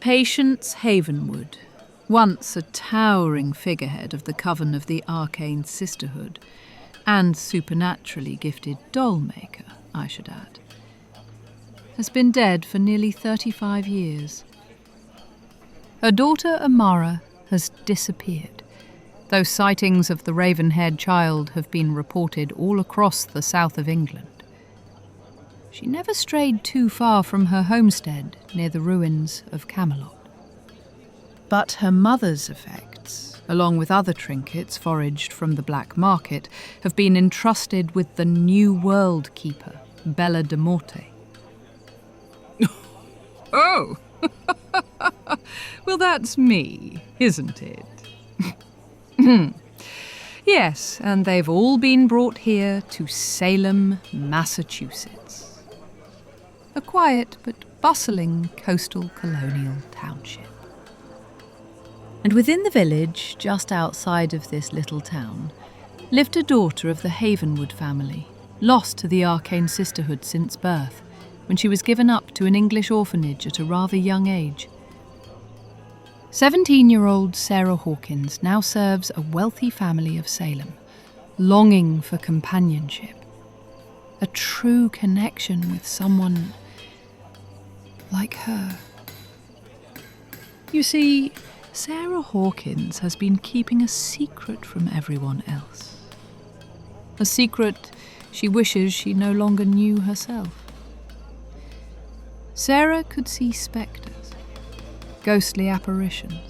Patience Havenwood, once a towering figurehead of the coven of the Arcane Sisterhood, and supernaturally gifted doll-maker, I should add, has been dead for nearly 35 years. Her daughter Amara has disappeared, though sightings of the raven-haired child have been reported all across the south of England. She never strayed too far from her homestead near the ruins of Camelot. But her mother's effects, along with other trinkets foraged from the black market, have been entrusted with the New World Keeper, Bella de Morte. Oh! Well, that's me, isn't it? Yes, and they've all been brought here to Salem, Massachusetts. A quiet but bustling coastal colonial township. And within the village, just outside of this little town, lived a daughter of the Havenwood family, lost to the Arcane Sisterhood since birth, when she was given up to an English orphanage at a rather young age. 17-year-old Sarah Hawkins now serves a wealthy family of Salem, longing for companionship, a true connection with someone like her. You see, Sarah Hawkins has been keeping a secret from everyone else. A secret she wishes she no longer knew herself. Sarah could see spectres, ghostly apparitions.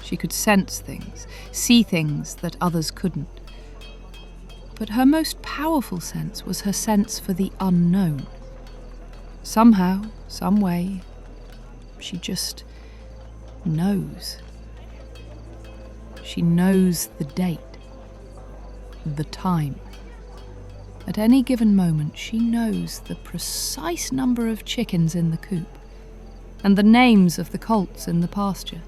She could sense things, see things that others couldn't. But her most powerful sense was her sense for the unknown. Somehow, some way, she just knows. She knows the date, the time. At any given moment, she knows the precise number of chickens in the coop and the names of the colts in the pasture.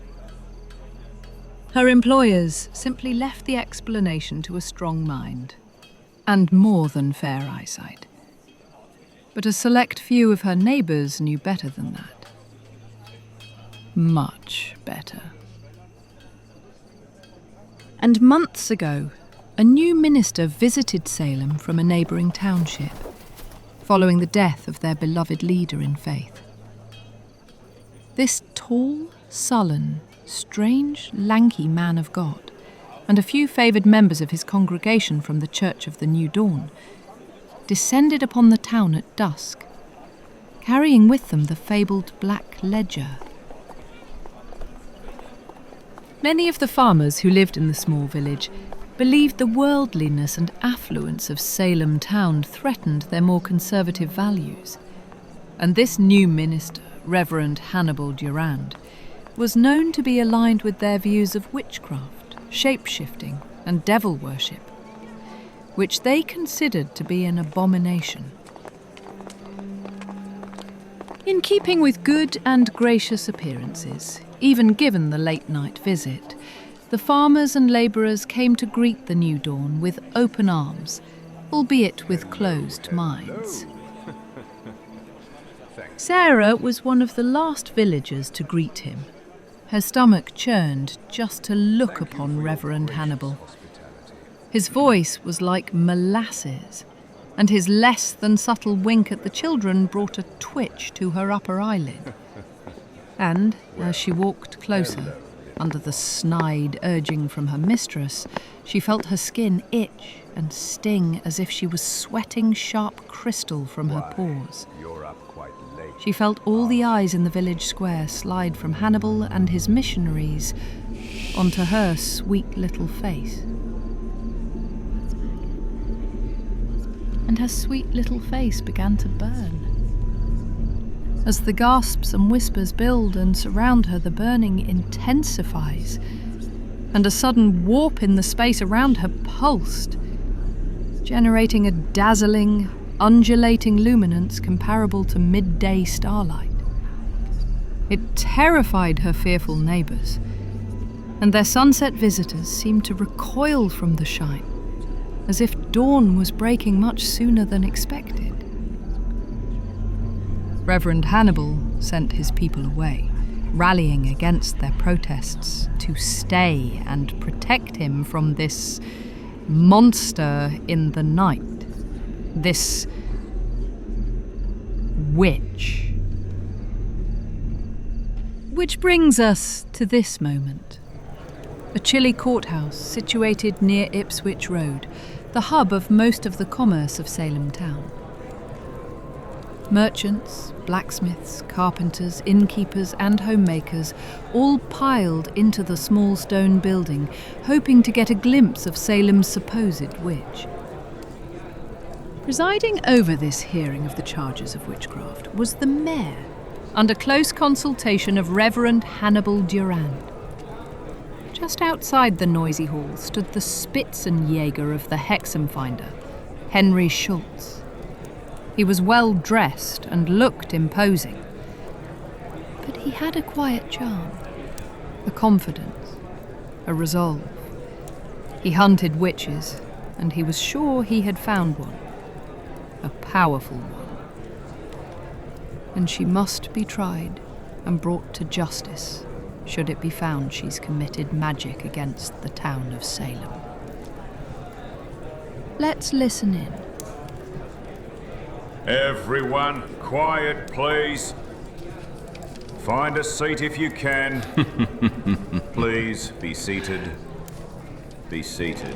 Her employers simply left the explanation to a strong mind and more than fair eyesight. But a select few of her neighbours knew better than that. Much better. And months ago, a new minister visited Salem from a neighbouring township, following the death of their beloved leader in faith. This tall, sullen, strange, lanky man of God, and a few favoured members of his congregation from the Church of the New Dawn, descended upon the town at dusk, carrying with them the fabled Black Ledger. Many of the farmers who lived in the small village believed the worldliness and affluence of Salem Town threatened their more conservative values. And this new minister, Reverend Hannibal Durand, was known to be aligned with their views of witchcraft, shape-shifting, and devil worship, which they considered to be an abomination. In keeping with good and gracious appearances, even given the late-night visit, the farmers and labourers came to greet the new dawn with open arms, albeit with closed minds. Sarah was one of the last villagers to greet him. Her stomach churned just to look upon Reverend Hannibal. His voice was like molasses, and his less than subtle wink at the children brought a twitch to her upper eyelid. And, as she walked closer, under the snide urging from her mistress, she felt her skin itch and sting as if she was sweating sharp crystal from her pores. She felt all the eyes in the village square slide from Hannibal and his missionaries onto her sweet little face. And her sweet little face began to burn. As the gasps and whispers build and surround her, the burning intensifies, and a sudden warp in the space around her pulsed, generating a dazzling, undulating luminance comparable to midday starlight. It terrified her fearful neighbours, and their sunset visitors seemed to recoil from the shine, as if dawn was breaking much sooner than expected. Reverend Hannibal sent his people away, rallying against their protests to stay and protect him from this monster in the night. This witch. Which brings us to this moment. A chilly courthouse situated near Ipswich Road, the hub of most of the commerce of Salem Town. Merchants, blacksmiths, carpenters, innkeepers and homemakers all piled into the small stone building, hoping to get a glimpse of Salem's supposed witch. Presiding over this hearing of the charges of witchcraft was the mayor, under close consultation of Reverend Hannibal Durand. Just outside the noisy hall stood the Spitzenjäger of the Hexenfinder, Henry Schultz. He was well dressed and looked imposing, but he had a quiet charm, a confidence, a resolve. He hunted witches, and he was sure he had found one, a powerful one. And she must be tried and brought to justice, should it be found she's committed magic against the town of Salem. Let's listen in. Everyone, quiet, please. Find a seat if you can. Please, be seated. Be seated.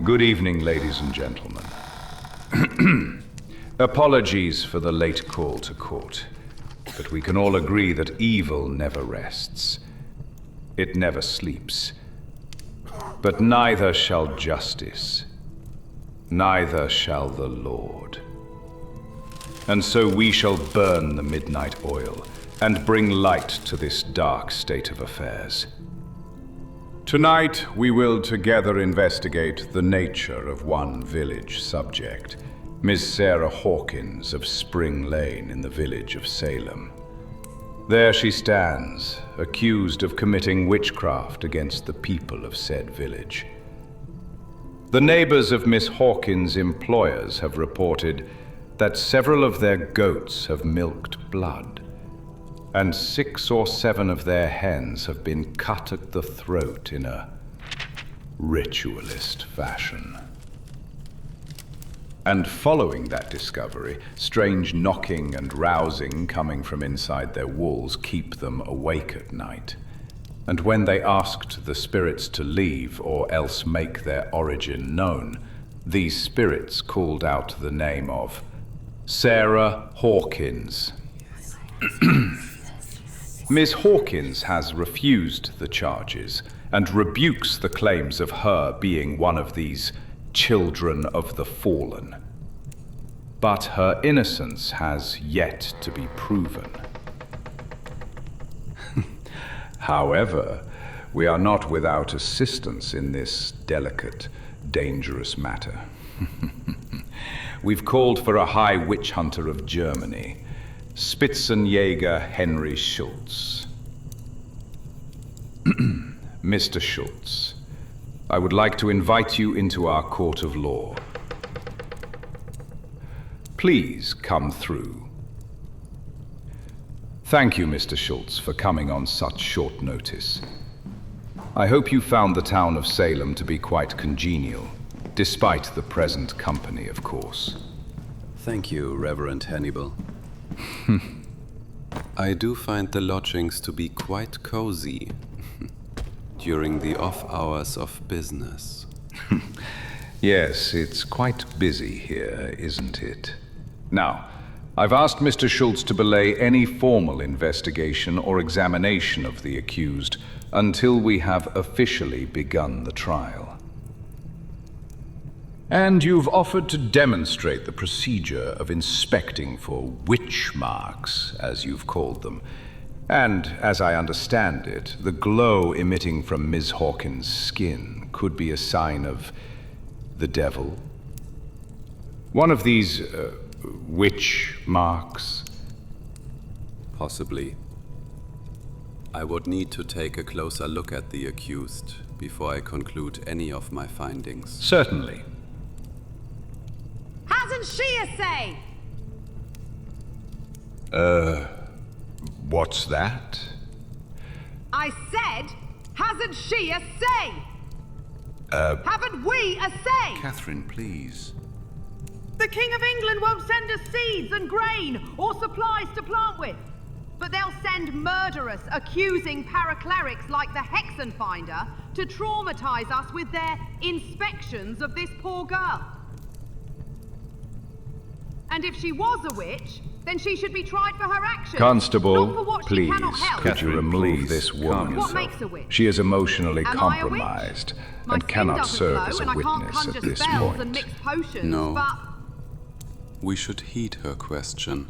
Good evening, ladies and gentlemen. Apologies for the late call to court, but we can all agree that evil never rests. It never sleeps. But neither shall justice. Neither shall the Lord. And so we shall burn the midnight oil and bring light to this dark state of affairs. Tonight we will together investigate the nature of one village subject, Miss Sarah Hawkins of Spring Lane in the village of Salem. There she stands, accused of committing witchcraft against the people of said village. The neighbors of Miss Hawkins' employers have reported that several of their goats have milked blood, and 6 or 7 of their hens have been cut at the throat in a ritualist fashion. And following that discovery, strange knocking and rousing coming from inside their walls keep them awake at night. And when they asked the spirits to leave or else make their origin known, these spirits called out the name of Sarah Hawkins. Miss Hawkins has refused the charges and rebukes the claims of her being one of these children of the fallen. But her innocence has yet to be proven. However, we are not without assistance in this delicate, dangerous matter. We've called for a high witch hunter of Germany, Spitzenjäger Henry Schultz. Mr. Schultz, I would like to invite you into our court of law. Please come through. Thank you, Mr. Schultz, for coming on such short notice. I hope you found the town of Salem to be quite congenial, despite the present company, of course. Thank you, Reverend Hannibal. I do find the lodgings to be quite cozy during the off hours of business. Yes, it's quite busy here, isn't it? Now, I've asked Mr. Schultz to belay any formal investigation or examination of the accused until we have officially begun the trial. And you've offered to demonstrate the procedure of inspecting for witch marks, as you've called them. And, as I understand it, the glow emitting from Ms. Hawkins' skin could be a sign of the devil. One of these, witch marks? Possibly. I would need to take a closer look at the accused before I conclude any of my findings. Certainly. Hasn't she a say? What's that? I said, hasn't she a say? Haven't we a say? Catherine, please. The King of England won't send us seeds and grain or supplies to plant with. But they'll send murderous, accusing paraclerics like the Hexenfinder to traumatize us with their inspections of this poor girl. And if she was a witch, then she should be tried for her actions. Constable, not for what please, she cannot help. could you remove this woman? What makes a witch? She is emotionally Am I a witch? compromised My and skin cannot doesn't serve glow, as and a I can't witness conjure at this spells and point. mix potions, No. but We should heed her question.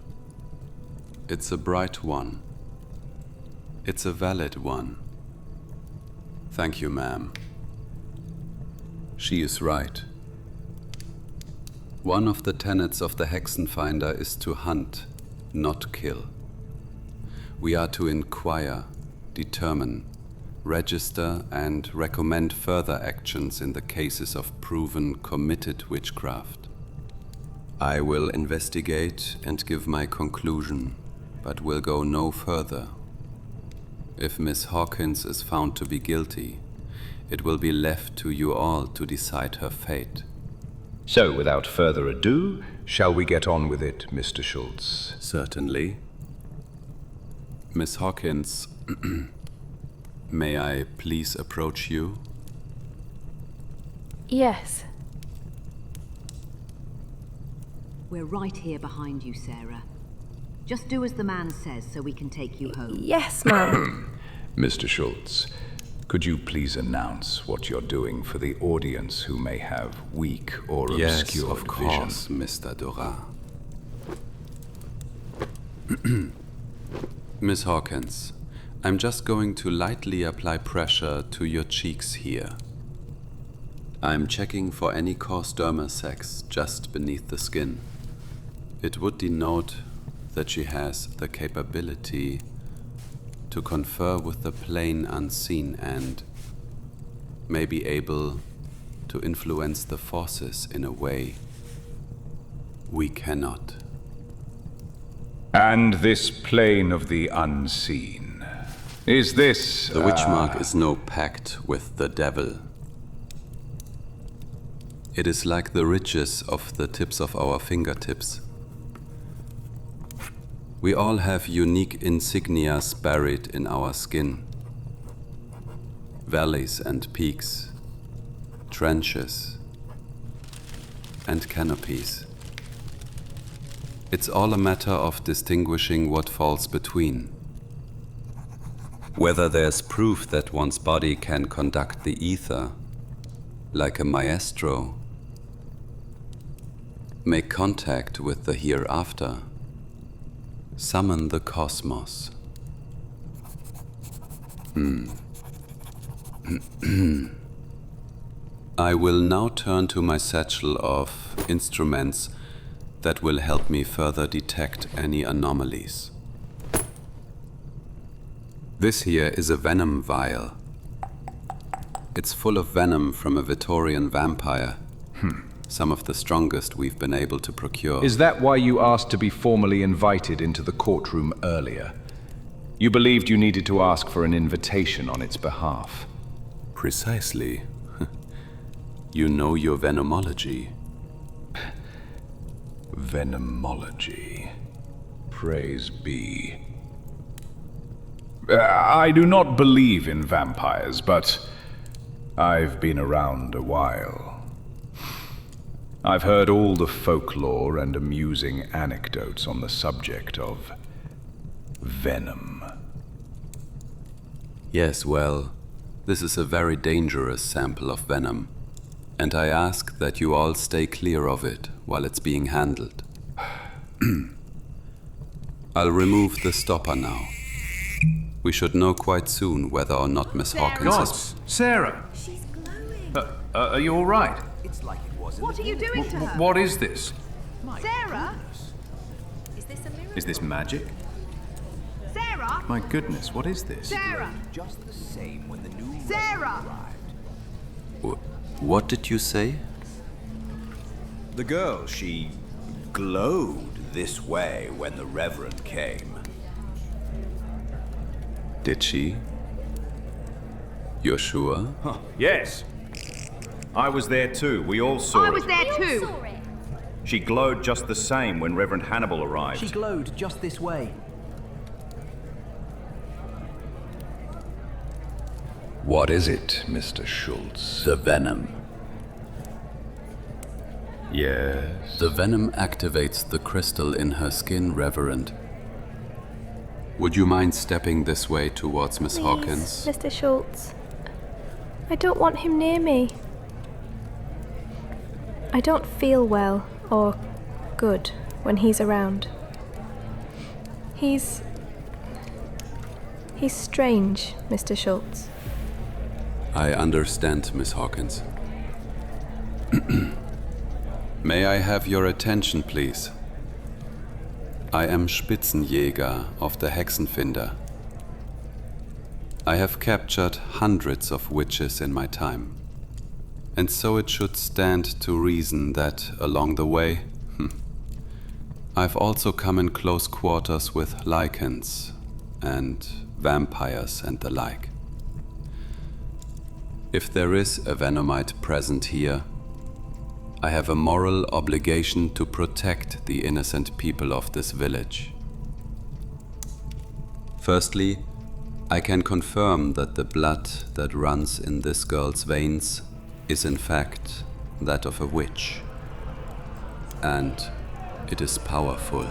It's a bright one. It's a valid one. Thank you, ma'am. She is right. One of the tenets of the Hexenfinder is to hunt, not kill. We are to inquire, determine, register, and recommend further actions in the cases of proven committed witchcraft. I will investigate and give my conclusion, but will go no further. If Miss Hawkins is found to be guilty, it will be left to you all to decide her fate. So, without further ado, shall we get on with it, Mr. Schultz? Certainly. Miss Hawkins, may I please approach you? Yes. We're right here behind you, Sarah. Just do as the man says so we can take you home. Yes, ma'am. Mr. Schultz, could you please announce what you're doing for the audience who may have weak or Yes, obscure of course, vision? Mr. Dora. Miss Hawkins, I'm just going to lightly apply pressure to your cheeks here. I'm checking for any coarse dermal sacs just beneath the skin. It would denote that she has the capability to confer with the plane unseen and may be able to influence the forces in a way we cannot. And this plane of the unseen, is this... The witch mark is no pact with the devil. It is like the ridges of the tips of our fingertips. We all have unique insignias buried in our skin. Valleys and peaks, trenches and canopies. It's all a matter of distinguishing what falls between. Whether there's proof that one's body can conduct the ether, like a maestro, make contact with the hereafter, summon the cosmos. I will now turn to my satchel of instruments that will help me further detect any anomalies. This here is a venom vial. It's full of venom from a Victorian vampire. Some of the strongest we've been able to procure. Is that why you asked to be formally invited into the courtroom earlier? You believed you needed to ask for an invitation on its behalf. Precisely. You know your venomology. Venomology. Praise be. I do not believe in vampires, but I've been around a while. I've heard all the folklore and amusing anecdotes on the subject of venom. Yes, well, this is a very dangerous sample of venom, and I ask that you all stay clear of it while it's being handled. I'll remove the stopper now. We should know quite soon whether or not Miss Hawkins Gods, Sarah! She's glowing. Are you all right? what are you doing to her? What is this? Sarah? Is this a miracle? Is this magic? Sarah? My goodness, what is this? Sarah? Just the same when the new Sarah? arrived. What did you say? The girl, she glowed this way when the Reverend came. Did she? You're sure? Huh, yes. I was there too. We all saw it. I was there too. She glowed just the same when Reverend Hannibal arrived. She glowed just this way. What is it, Mr. Schultz? The venom. Yes? The venom activates the crystal in her skin, Reverend. Would you mind stepping this way towards Miss Please, Hawkins? Mr. Schultz. I don't want him near me. I don't feel well or good when he's around. He's strange, Mr. Schultz. I understand, Miss Hawkins. May I have your attention, please? I am Spitzenjäger of the Hexenfinder. I have captured hundreds of witches in my time. And so it should stand to reason that, along the way, I've also come in close quarters with lichens and vampires and the like. If there is a Venomite present here, I have a moral obligation to protect the innocent people of this village. Firstly, I can confirm that the blood that runs in this girl's veins is in fact that of a witch. And it is powerful.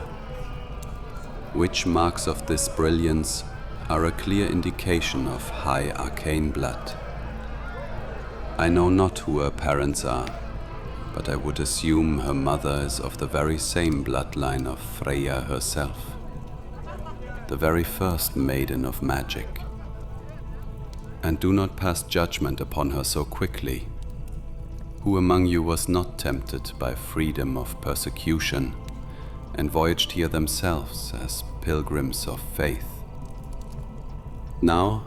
Witch marks of this brilliance are a clear indication of high arcane blood. I know not who her parents are, but I would assume her mother is of the very same bloodline of Freya herself, the very first maiden of magic. And do not pass judgment upon her so quickly. Who among you was not tempted by freedom of persecution and voyaged here themselves as pilgrims of faith? Now,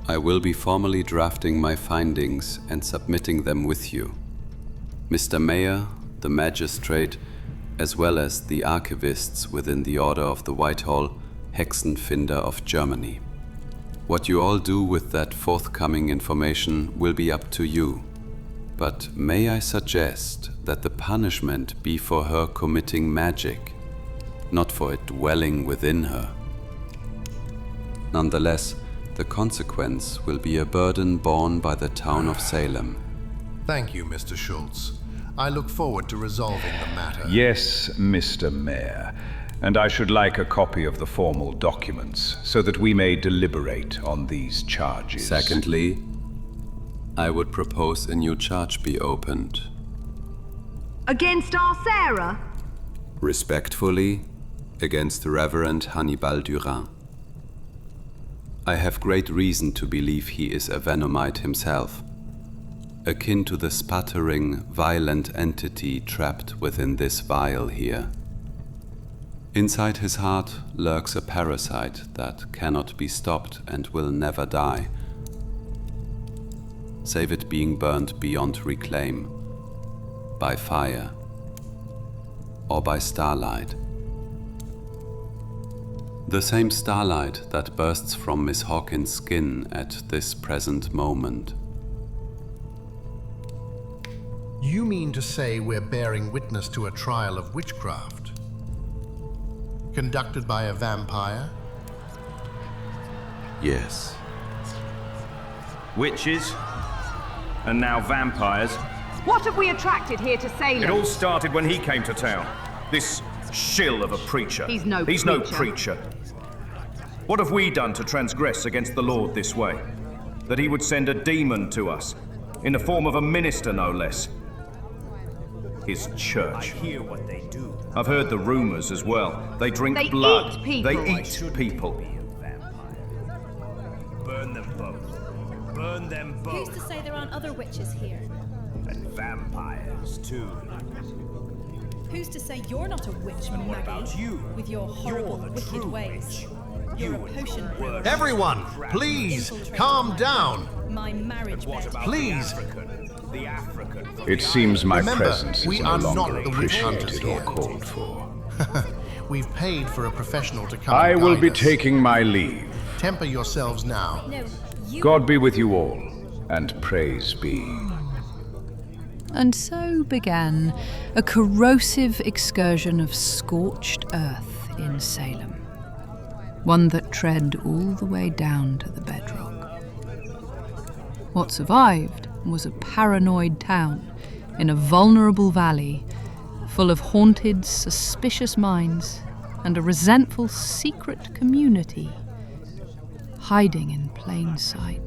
I will be formally drafting my findings and submitting them with you. Mr. Mayor, the magistrate, as well as the archivists within the Order of the Whitehall Hexenfinder of Germany. What you all do with that forthcoming information will be up to you. But may I suggest that the punishment be for her committing magic, not for it dwelling within her. Nonetheless, the consequence will be a burden borne by the town of Salem. Thank you, Mr. Schultz. I look forward to resolving the matter. Yes, Mr. Mayor. And I should like a copy of the formal documents, so that we may deliberate on these charges. Secondly, I would propose a new charge be opened. Against our Sarah? Respectfully, against Reverend Hannibal Durand. I have great reason to believe he is a Venomite himself, akin to the sputtering, violent entity trapped within this vial here. Inside his heart lurks a parasite that cannot be stopped and will never die, save it being burned beyond reclaim, by fire, or by starlight. The same starlight that bursts from Miss Hawkins' skin at this present moment. You mean to say we're bearing witness to a trial of witchcraft? Conducted by a vampire? Yes. Witches, and now vampires. What have we attracted here to Salem? It all started when he came to town. This shill of a preacher. He's no preacher. What have we done to transgress against the Lord this way? That he would send a demon to us, in the form of a minister no less. His church. I hear what they do. I've heard the rumors as well. They drink They blood. eat people. They eat people. Be a vampire. Burn them both. Burn them Who's both. to say there aren't other witches here? And vampires too. Who's to say you're not a witch, And what Maggie? about you? With your horrible, You're the wicked true ways. witch. You're You a and potion your brewer. words. Everyone, please, calm down. My marriage What bed. about Please. the African? The African. It seems my Remember, presence is we no are not longer the witch hunters appreciated or here. called for. We've paid for a professional to come I and will guide be us. taking my leave. Temper yourselves now. No, you... God be with you all, and praise be. And so began a corrosive excursion of scorched earth in Salem. One that tread all the way down to the bedrock. What survived was a paranoid town in a vulnerable valley, full of haunted, suspicious minds and a resentful secret community hiding in plain sight.